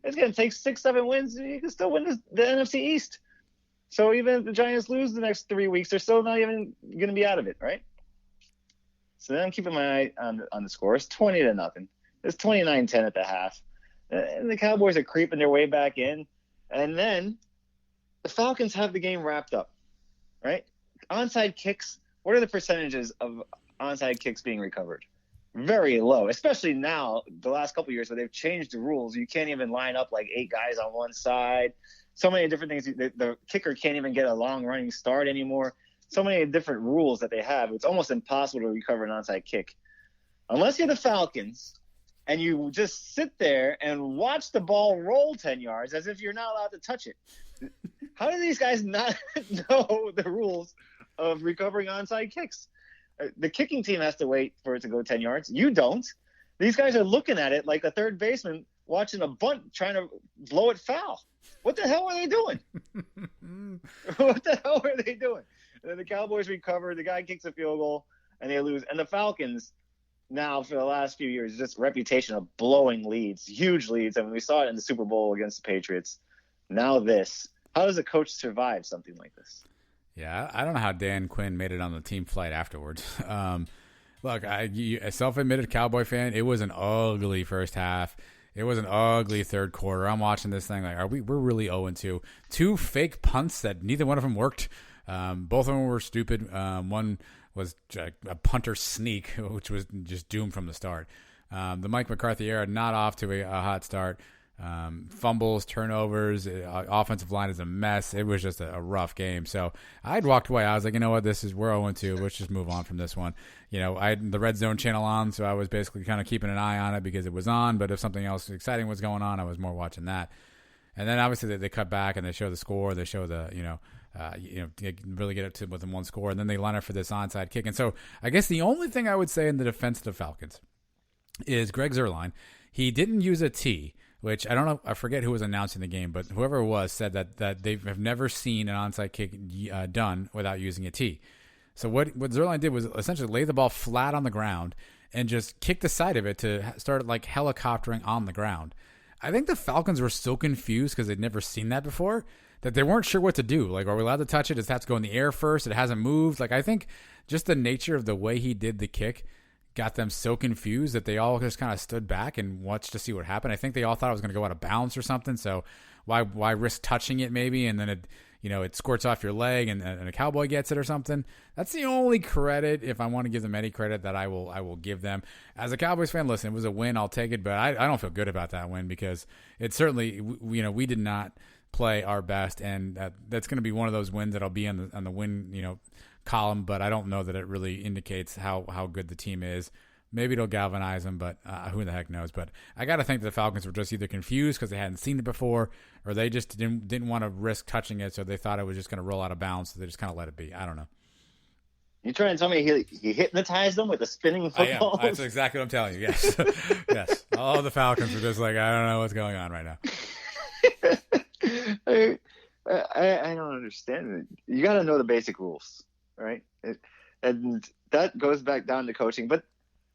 It's going to take 6-7 wins. You can still win the NFC East. So even if the Giants lose the next 3 weeks, they're still not even going to be out of it, right? So then I'm keeping my eye on the score. It's 20-0. It's 29-10 at the half. And the Cowboys are creeping their way back in. And then the Falcons have the game wrapped up, right? Onside kicks. What are the percentages of onside kicks being recovered? Very low, especially now, the last couple of years where they've changed the rules. You can't even line up like 8 guys on one side. So many different things. The kicker can't even get a long running start anymore. So many different rules that they have. It's almost impossible to recover an onside kick. Unless you're the Falcons and you just sit there and watch the ball roll 10 yards as if you're not allowed to touch it. How do these guys not know the rules of recovering onside kicks? The kicking team has to wait for it to go 10 yards. You don't. These guys are looking at it like a third baseman watching a bunt trying to blow it foul. What the hell are they doing? What the hell are they doing? And then the Cowboys recover. The guy kicks a field goal, and they lose. And the Falcons now, for the last few years, just reputation of blowing leads, huge leads. I mean, we saw it in the Super Bowl against the Patriots. Now this. How does a coach survive something like this? Yeah, I don't know how Dan Quinn made it on the team flight afterwards. Look, a self-admitted Cowboy fan, it was an ugly first half. It was an ugly third quarter. I'm watching this thing like, we're really 0-2. 2 fake punts that neither one of them worked. Both of them were stupid. One was a punter sneak, which was just doomed from the start. The Mike McCarthy era, not off to a hot start. Fumbles, turnovers, offensive line is a mess. It was just a rough game. So I'd walked away. I was like, you know what, we're 0-2. Let's just move on from this one. You know, I had the Red Zone channel on, so I was basically kind of keeping an eye on it because it was on. But if something else exciting was going on, I was more watching that. And then obviously they cut back and they show the score. They show the, really get it to within one score. And then they line up for this onside kick. And so I guess the only thing I would say in the defense of the Falcons is Greg Zuerlein. He didn't use a T, which I don't know, I forget who was announcing the game, but whoever it was said that they have never seen an onside kick done without using a T. So what Zuerlein did was essentially lay the ball flat on the ground and just kick the side of it to start like helicoptering on the ground. I think the Falcons were so confused because they'd never seen that before that they weren't sure what to do. Like, are we allowed to touch it? Does it have to go in the air first? It hasn't moved. Like, I think just the nature of the way he did the kick got them so confused that they all just kind of stood back and watched to see what happened. I think they all thought it was going to go out of bounds or something. So why risk touching it maybe? And then it squirts off your leg and a Cowboy gets it or something. That's the only credit, if I want to give them any credit, that I will give them. As a Cowboys fan, listen, it was a win. I'll take it, but I don't feel good about that win because it certainly, we did not play our best, and that's going to be one of those wins that'll be on the win, column, but I don't know that it really indicates how good the team is. Maybe it'll galvanize them, but who the heck knows. But I got to think the Falcons were just either confused because they hadn't seen it before, or they just didn't want to risk touching it, so they thought it was just going to roll out of bounds, so they just kind of let it be. I don't know. You trying to tell me he hypnotized them with the spinning footballs? That's exactly what I'm telling you, yes. Yes. All the Falcons were just like, I don't know what's going on right now. I don't understand it. You got to know the basic rules, right? And that goes back down to coaching, but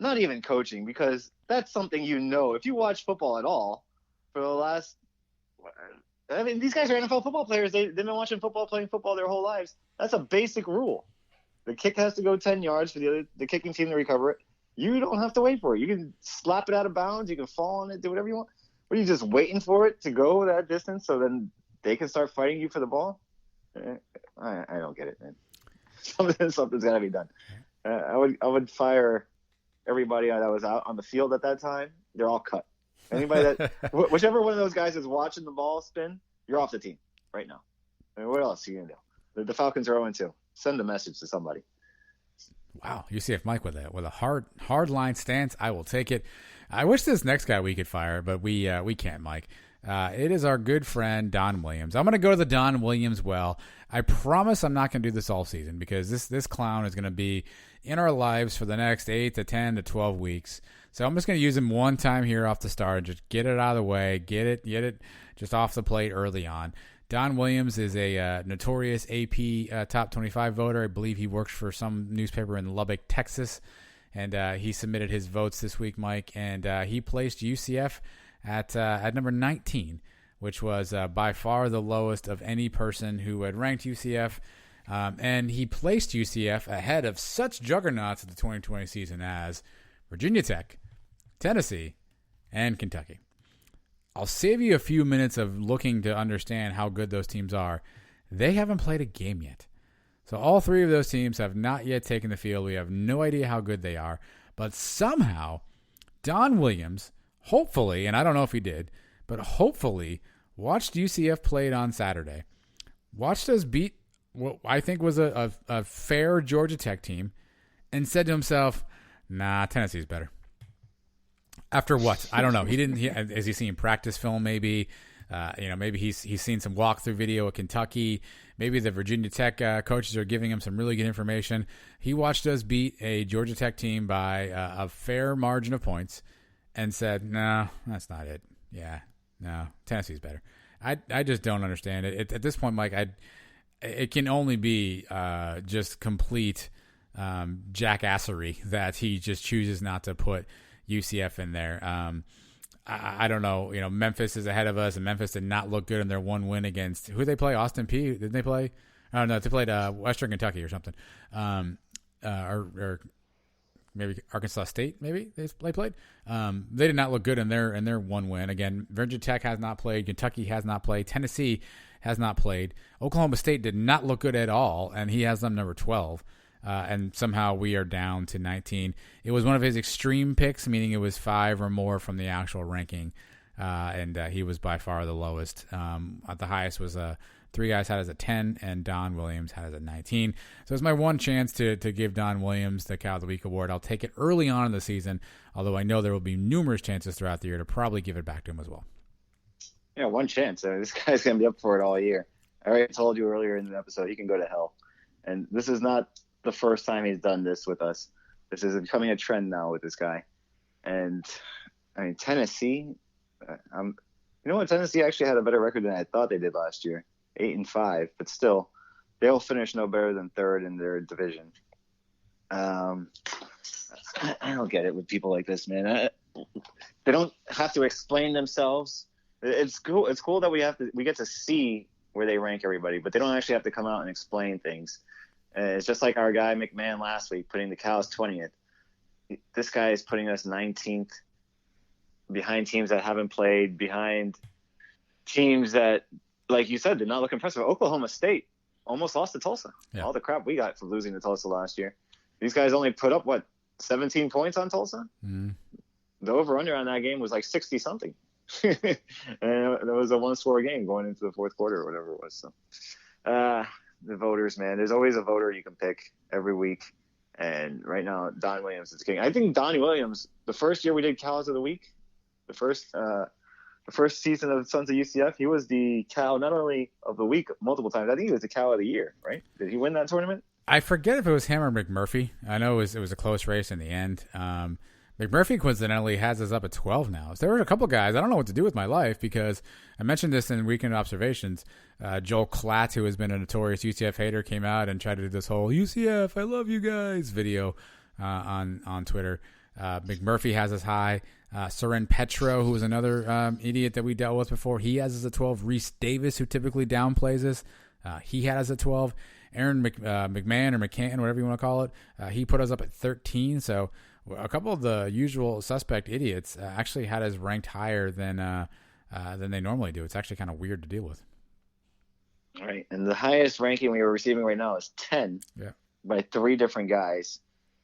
not even coaching, because that's something if you watch football at all for the last these guys are NFL football players. They've been watching football, playing football their whole lives. That's a basic rule. The kick has to go 10 yards for the kicking team to recover it. You don't have to wait for it. You can slap it out of bounds. You can fall on it, do whatever you want. What are you just waiting for it to go that distance so then they can start fighting you for the ball? I don't get it, man. Something's got to be done. I would fire everybody that was out on the field at that time. They're all cut. Anybody whichever one of those guys is watching the ball spin, you're off the team right now. I mean, what else are you gonna do? The Falcons are 0-2. Send a message to somebody. Wow, UCF Mike with a hard line stance. I will take it. I wish this next guy we could fire, but we can't, Mike. It is our good friend Don Williams. I'm going to go to the Don Williams well. I promise I'm not going to do this all season because this clown is going to be in our lives for the next 8 to 10 to 12 weeks. So I'm just going to use him one time here off the start. Just get it out of the way. Get it just off the plate early on. Don Williams is a notorious AP top 25 voter. I believe he works for some newspaper in Lubbock, Texas. And he submitted his votes this week, Mike. And he placed UCF at number 19, which was by far the lowest of any person who had ranked UCF. And he placed UCF ahead of such juggernauts of the 2020 season as Virginia Tech, Tennessee, and Kentucky. I'll save you a few minutes of looking to understand how good those teams are. They haven't played a game yet. So all three of those teams have not yet taken the field. We have no idea how good they are. But somehow, Don Williams, hopefully, and I don't know if he did, but hopefully watched UCF play on Saturday. Watched us beat what I think was a fair Georgia Tech team and said to himself, nah, Tennessee's better. After what? I don't know. Has he seen practice film maybe? Maybe he's seen some walkthrough video at Kentucky. Maybe the Virginia Tech coaches are giving him some really good information. He watched us beat a Georgia Tech team by a fair margin of points and said, no, that's not it. Yeah, no, Tennessee's better. I just don't understand it. At this point, Mike, it can only be just complete jackassery that he just chooses not to put UCF in there. I don't know. Memphis is ahead of us, and Memphis did not look good in their one win against who they play. Austin Peay. Didn't they play? Oh no, they played Western Kentucky or something, or maybe Arkansas State. Maybe they played. They did not look good in their one win. Again, Virginia Tech has not played. Kentucky has not played. Tennessee has not played. Oklahoma State did not look good at all, and he has them number 12. And somehow we are down to 19. It was one of his extreme picks, meaning it was 5 or more from the actual ranking, and he was by far the lowest. At the highest was 3 guys had as a 10, and Don Williams had as a 19. So it's my one chance to give Don Williams the Cow of the Week award. I'll take it early on in the season, although I know there will be numerous chances throughout the year to probably give it back to him as well. Yeah, one chance. This guy's going to be up for it all year. I already told you earlier in the episode he can go to hell. And this is not the first time he's done this with us. This is becoming a trend now with this guy. And I mean, Tennessee, Tennessee actually had a better record than I thought they did last year, 8-5, but still they'll finish no better than third in their division. I don't get it with people like this, man. They don't have to explain themselves. It's cool. It's cool that we get to see where they rank everybody, but they don't actually have to come out and explain things. It's just like our guy McMahon last week, putting the Cows 20th. This guy is putting us 19th, behind teams that haven't played, behind teams that, like you said, did not look impressive. Oklahoma State almost lost to Tulsa. Yeah. All the crap we got for losing to Tulsa last year. These guys only put up, 17 points on Tulsa? Mm. The over-under on that game was like 60-something. And it was a one-score game going into the fourth quarter or whatever it was. So, the voters, man. There's always a voter you can pick every week. And right now, Don Williams is king. I think Don Williams, the first year we did Cows of the Week, the first season of Sons of UCF, he was the Cow not only of the week multiple times, I think he was the Cow of the year, right? Did he win that tournament? I forget if it was him or McMurphy. I know it was a close race in the end. McMurphy coincidentally has us up at 12 now. So there were a couple guys. I don't know what to do with my life because I mentioned this in Weekend Observations. Joel Klatt, who has been a notorious UCF hater, came out and tried to do this whole UCF, I love you guys video on Twitter. McMurphy has us high. Soren Petro, who was another idiot that we dealt with before, he has us at 12. Reese Davis, who typically downplays us, he had us at 12. Aaron McMahon or McCann, whatever you want to call it, he put us up at 13. So a couple of the usual suspect idiots actually had us ranked higher than they normally do. It's actually kind of weird to deal with. All right, and the highest ranking we are receiving right now is 10 by 3 different guys.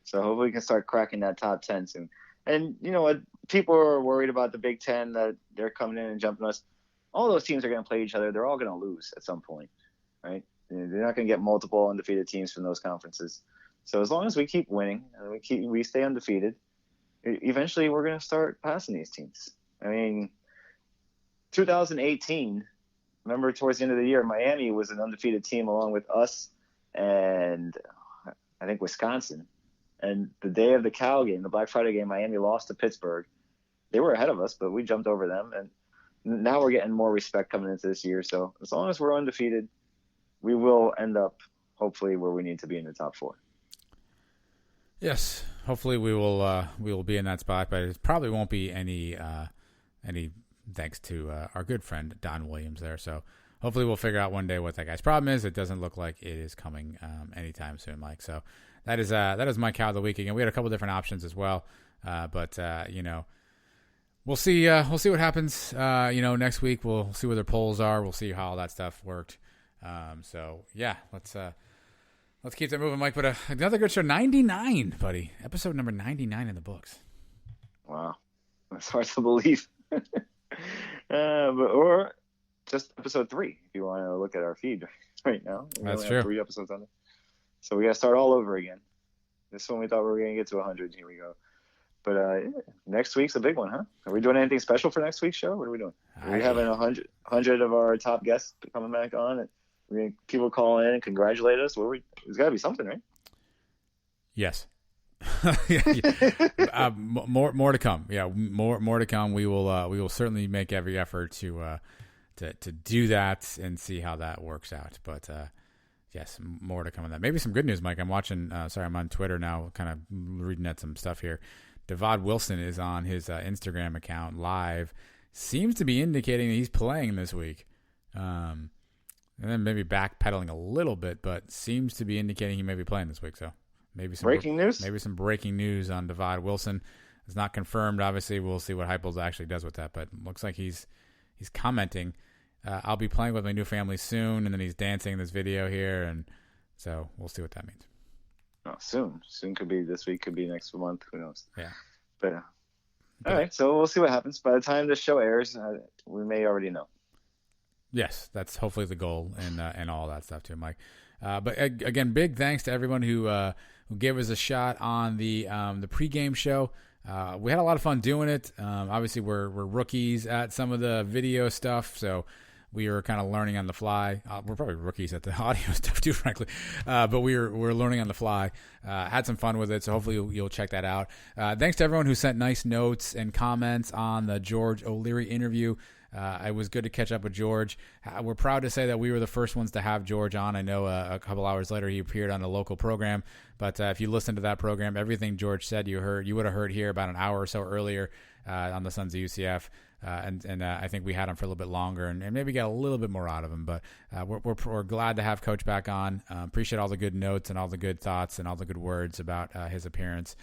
So hopefully we can start cracking that top 10 soon. And you know what? People are worried about the Big Ten, that they're coming in and jumping us. All those teams are going to play each other. They're all going to lose at some point, right? They're not going to get multiple undefeated teams from those conferences. So as long as we keep winning and we stay undefeated, eventually we're going to start passing these teams. I mean, 2018, remember towards the end of the year, Miami was an undefeated team along with us and I think Wisconsin. And the day of the Cal game, the Black Friday game, Miami lost to Pittsburgh. They were ahead of us, but we jumped over them. And now we're getting more respect coming into this year. So as long as we're undefeated, we will end up hopefully where we need to be in the top 4. Yes, hopefully we will be in that spot, but it probably won't be any Any thanks to our good friend Don Williams there. So hopefully we'll figure out one day what that guy's problem is. It doesn't look like it is coming anytime soon, Mike. So that is my cow of the week. And we had a couple different options as well, but we'll see. We'll see what happens. Next week we'll see where their polls are. We'll see how all that stuff worked. So yeah, let's keep that moving, Mike. But another good show, 99, buddy. Episode number 99 in the books. Wow, that's hard to believe. Or just episode 3, if you want to look at our feed right now. We That's only true. have 3 episodes on it, so we got to start all over again. This one we thought we were going to get to 100. Here we go. But next week's a big one, huh? Are we doing anything special for next week's show? What are we doing? Are we having 100 of our top guests coming back on? And people call in and congratulate us? There's got to be something, right? Yes. Yeah. More to come. Yeah, more to come. We will certainly make every effort to do that and see how that works out. But yes, more to come on that. Maybe some good news, Mike. I'm watching. I'm on Twitter now, kind of reading at some stuff here. Devad Wilson is on his Instagram account live. Seems to be indicating that he's playing this week. And then maybe backpedaling a little bit, but seems to be indicating he may be playing this week. So maybe some breaking news. Maybe some breaking news on Devad Wilson. It's not confirmed. Obviously, we'll see what Heupels actually does with that. But it looks like he's commenting. I'll be playing with my new family soon, and then he's dancing in this video here, and so we'll see what that means. Oh, soon could be this week, could be next month. Who knows? Yeah. But all right, so we'll see what happens. By the time this show airs, we may already know. Yes, that's hopefully the goal, and all that stuff too, Mike. But again, big thanks to everyone who gave us a shot on the pregame show. We had a lot of fun doing it. Obviously, we're rookies at some of the video stuff, so we were kind of learning on the fly. We're probably rookies at the audio stuff too, frankly. But we're learning on the fly. Had some fun with it, so hopefully you'll check that out. Thanks to everyone who sent nice notes and comments on the George O'Leary interview. It was good to catch up with George. We're proud to say that we were the first ones to have George on. I know a couple hours later he appeared on a local program, but if you listen to that program, everything George said you would have heard here about an hour or so earlier on the Sons of UCF. And I think we had him for a little bit longer and maybe get a little bit more out of him. But we're glad to have Coach back on. Appreciate all the good notes and all the good thoughts and all the good words about his appearance.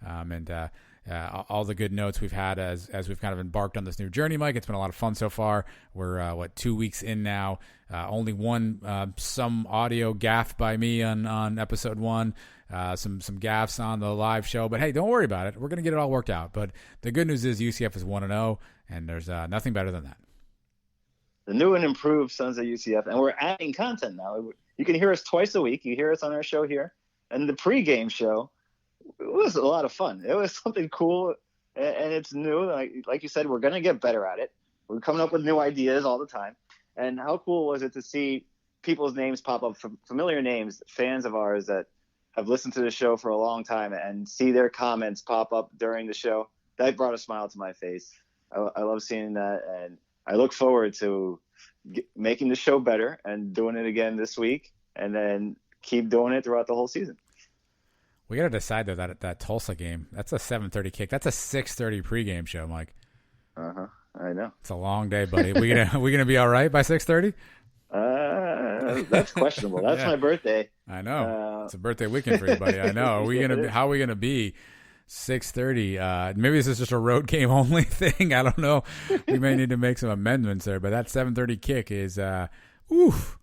All the good notes we've had as we've kind of embarked on this new journey, Mike. It's been a lot of fun so far. We're 2 weeks in now. Only one some audio gaffe by me on episode 1. Some gaffes on the live show, but hey, don't worry about it. We're gonna get it all worked out. But the good news is UCF is 1-0, and there's nothing better than that. The new and improved Sons of UCF, and we're adding content now. You can hear us twice a week. You hear us on our show here, and the pregame show. It was a lot of fun. It was something cool, and it's new. Like you said, we're going to get better at it. We're coming up with new ideas all the time. And how cool was it to see people's names pop up, familiar names, fans of ours that have listened to the show for a long time, and see their comments pop up during the show. That brought a smile to my face. I love seeing that, and I look forward to making the show better and doing it again this week, and then keep doing it throughout the whole season. We got to decide, though, that Tulsa game, that's a 7:30 kick. That's a 6:30 pregame show, Mike. Uh-huh. I know. It's a long day, buddy. we gonna be all right by 6:30? That's questionable. That's my birthday. I know. It's a birthday weekend for you, buddy. I know. How are we gonna be 6:30? Maybe this is just a road game only thing. I don't know. We may need to make some amendments there, but that 7:30 kick is oof.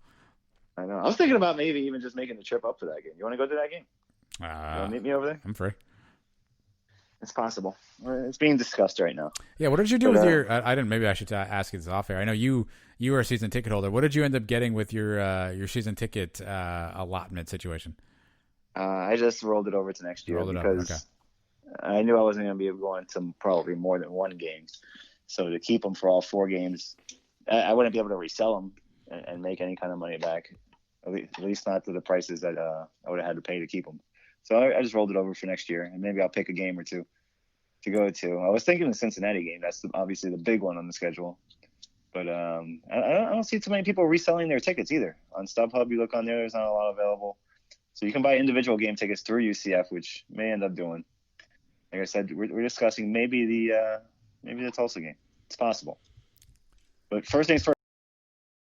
I know. I was thinking about maybe even just making the trip up to that game. You want to go to that game? You want to meet me over there? I'm free. It's possible. It's being discussed right now. Yeah. What did you do with your? I didn't. Maybe I should ask you this off air. I know you were a season ticket holder. What did you end up getting with your season ticket allotment situation? I just rolled it over to next year because I knew I wasn't going to be going to probably more than one game. So to keep them for all 4 games, I wouldn't be able to resell them and make any kind of money back. At least not to the prices that I would have had to pay to keep them. So I just rolled it over for next year, and maybe I'll pick a game or 2 to go to. I was thinking the Cincinnati game. That's obviously the big one on the schedule. But I don't see too many people reselling their tickets either. On StubHub, you look on there, there's not a lot available. So you can buy individual game tickets through UCF, which may end up doing. Like I said, we're discussing maybe the Tulsa game. It's possible. But first things first.